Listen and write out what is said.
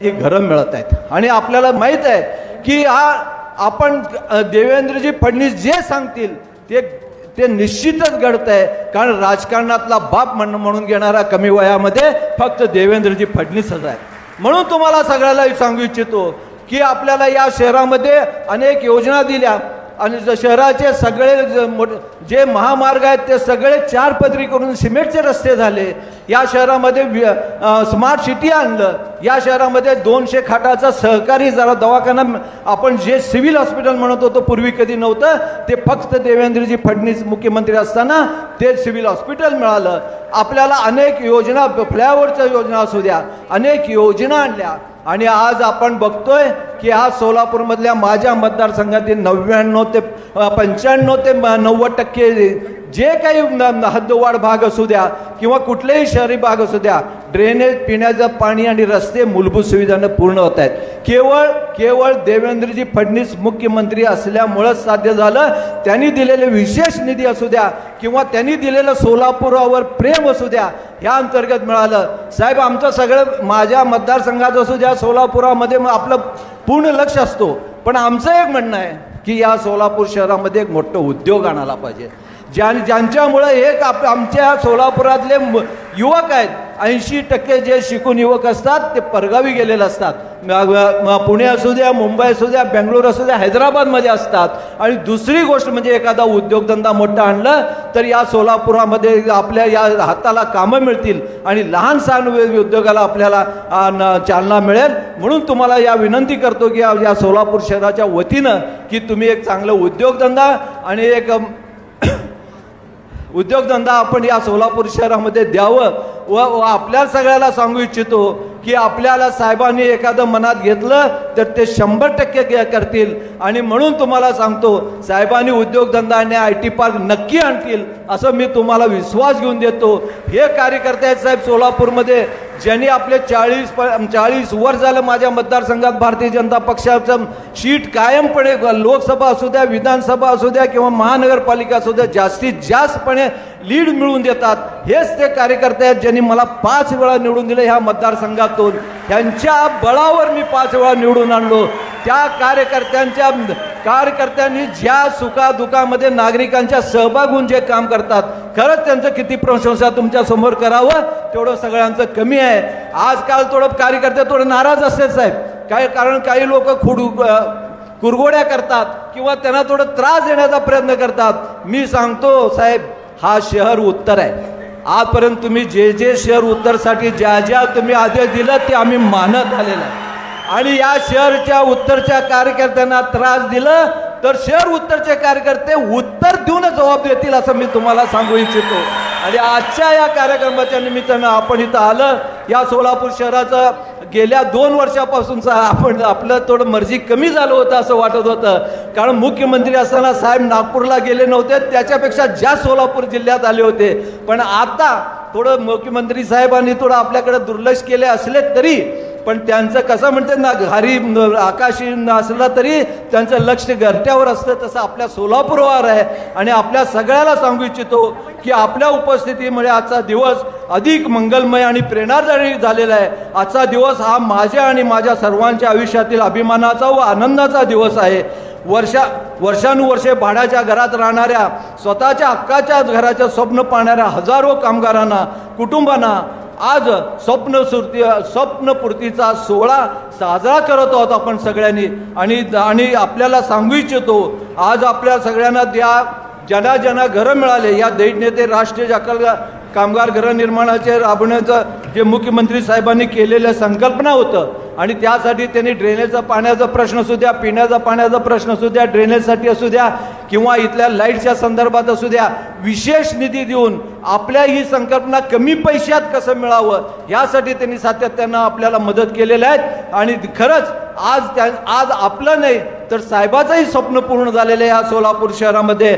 ही घरं मिळत आहेत आणि आपल्याला माहित आहे की आपण देवेंद्रजी फडणवीस जे सांगतील ते निश्चितच घडतंय, कारण राजकारणातला बाप म्हणून घेणारा कमी वयामध्ये फक्त देवेंद्रजी फडणवीसच आहे. म्हणून तुम्हाला सगळ्याला सांगू इच्छितो की आपल्याला या शहरामध्ये अनेक योजना दिल्या आणि शहराचे सगळे जे महामार्ग आहेत ते सगळे 4 पदरी करून सिमेंटचे रस्ते झाले. या शहरामध्ये स्मार्ट सिटी आणलं. या शहरामध्ये 200 खाटाचा सहकारी जरा दवाखाना, आपण जे सिव्हिल हॉस्पिटल म्हणत होतो पूर्वी कधी नव्हतं, ते फक्त देवेंद्रजी फडणवीस मुख्यमंत्री असताना ते सिव्हिल हॉस्पिटल मिळालं. आपल्याला अनेक योजना, फ्लायओव्हरच्या योजना असू द्या, अनेक योजना आणल्या. आणि आज आपण बघतोय की आज सोलापूरमधल्या माझ्या मतदारसंघातील 99 ते 95 ते 90% जे काही हद्दवाढ भाग असू द्या किंवा कुठलेही शहरी भाग असू द्या, ड्रेनेज, पिण्याचं पाणी आणि रस्ते मूलभूत सुविधांना पूर्ण होत आहेत. केवळ देवेंद्रजी फडणवीस मुख्यमंत्री असल्यामुळेच साध्य झालं. त्यांनी दिलेले विशेष निधी असू द्या किंवा त्यांनी दिलेलं सोलापुरावर प्रेम असू द्या, ह्या अंतर्गत मिळालं. साहेब, आमचं सगळं माझ्या मतदारसंघात असू द्या, सोलापुरामध्ये आपलं पूर्ण लक्ष असतो, पण आमचं एक म्हणणं आहे की या सोलापूर शहरामध्ये एक मोठं उद्योग आणायला पाहिजे, ज्यांच्यामुळे एक आमच्या सोलापुरातले युवक आहेत, 80% जे शिकून युवक असतात ते परगावी गेलेले असतात. पुणे असू द्या, मुंबई असू द्या, बेंगलोर असू द्या, हैदराबादमध्ये असतात. आणि दुसरी गोष्ट म्हणजे एखादा उद्योगधंदा मोठा आणलं तर या सोलापुरामध्ये आपल्या या हाताला कामं मिळतील आणि लहान सहान उद्योगाला आपल्याला चालना मिळेल. म्हणून तुम्हाला या विनंती करतो की या सोलापूर शहराच्या वतीनं की तुम्ही एक चांगलं उद्योगधंदा आणि एक उद्योगधंदा आपण या सोलापूर शहरामध्ये द्यावं. व आपल्या सगळ्याला सांगू इच्छितो की आपल्याला साहेबांनी एखादं मनात घेतलं तर ते 100% करतील. आणि म्हणून तुम्हाला सांगतो, साहेबांनी उद्योगधंदा आणि IT पार्क नक्की आणतील असं मी तुम्हाला विश्वास घेऊन देतो. हे कार्यकर्ते आहेत साहेब सोलापूरमध्ये, ज्यांनी आपले 40 वर्ष झालं माझ्या मतदारसंघात भारतीय जनता पक्षाचं शीट कायमपणे, लोकसभा असू द्या, विधानसभा असू द्या किंवा महानगरपालिका असू द्या, जास्तीत जास्तपणे लीड मिळवून देतात. हेच ते कार्यकर्ते आहेत ज्यांनी मला 5 वेळा निवडून दिले ह्या मतदारसंघातून. ह्यांच्या बळावर मी 5 वेळा निवडून आणलो. त्या कार्यकर्त्यांनी ज्या सुखादुखामध्ये नागरिकांच्या सहभाग होऊन जे काम करतात, खरंच त्यांचं किती प्रशंसा तुमच्या समोर करावं तेवढं सगळ्यांचं कमी आहे. आजकाल थोडं कार्यकर्ते थोडं नाराज असतात साहेब, कारण काही लोक कुरघोड्या करतात किंवा त्यांना थोडं त्रास देण्याचा प्रयत्न करतात. मी सांगतो साहेब, हा शहर उत्तर आहे. आजपर्यंत तुम्ही जे शहर उत्तरसाठी ज्या तुम्ही आदेश दिला ते आम्ही मानत आलेलं आहे. आणि या शहरच्या उत्तरच्या कार्यकर्त्यांना त्रास दिलं तर शहर उत्तरचे कार्यकर्ते उत्तर देऊनच जबाब देतील असं मी तुम्हाला सांगू इच्छितो. आणि आजच्या या कार्यक्रमाच्या निमित्तानं आपण इथं आलं. या सोलापूर शहराचं गेल्या 2 वर्षापासूनचं आपलं थोडं मर्जी कमी झालं होतं असं वाटत होतं, कारण मुख्यमंत्री असताना साहेब नागपूरला गेले नव्हते, त्याच्यापेक्षा जास्त सोलापूर जिल्ह्यात आले होते. पण आता थोडं मुख्यमंत्री साहेबांनी थोडं आपल्याकडे दुर्लक्ष केले असले तरी, पण त्यांचं कसं म्हणतात ना, घरी आकाशी असला तरी त्यांचं लक्ष घरट्यावर असतं, तसं आपल्या सोलापूरवर आहे. आणि आपल्या सगळ्याला सांगू इच्छितो की आपल्या उपस्थितीमुळे आजचा दिवस अधिक मंगलमय आणि प्रेरणादायी झालेला आहे. आजचा दिवस हा माझ्या आणि माझ्या सर्वांच्या आयुष्यातील अभिमानाचा व आनंदाचा दिवस आहे. वर्षानुवर्षे भाड्याच्या घरात राहणाऱ्या, स्वतःच्या हक्काच्या घराचं स्वप्न पाहणाऱ्या हजारो कामगारांना, कुटुंबांना आज स्वप्नपूर्तीचा सोहळा साजरा करत आहोत आपण सगळ्यांनी. आणि आपल्याला सांगू इच्छितो, आज आपल्या सगळ्यांना ज्यांना घरं मिळाले, या दैन्य राष्ट्रीय कामगार गृहनिर्माणाचे राबवण्याचं जे मुख्यमंत्री साहेबांनी केलेलं संकल्पना होतं, आणि त्यासाठी त्यांनी ड्रेनेजचा पाण्याचा प्रश्न असू द्या, पिण्याचा पाण्याचा प्रश्न असू द्या, ड्रेनेजसाठी असू द्या किंवा इथल्या लाईटच्या संदर्भात असू द्या, विशेष निधी देऊन आपल्या ही संकल्पना कमी पैशात कसं मिळावं यासाठी त्यांनी सातत्यानं आपल्याला मदत केलेली आहे. आणि खरंच आज आपलं नाही तर साहेबाचंही स्वप्न पूर्ण झालेलं आहे या सोलापूर शहरामध्ये.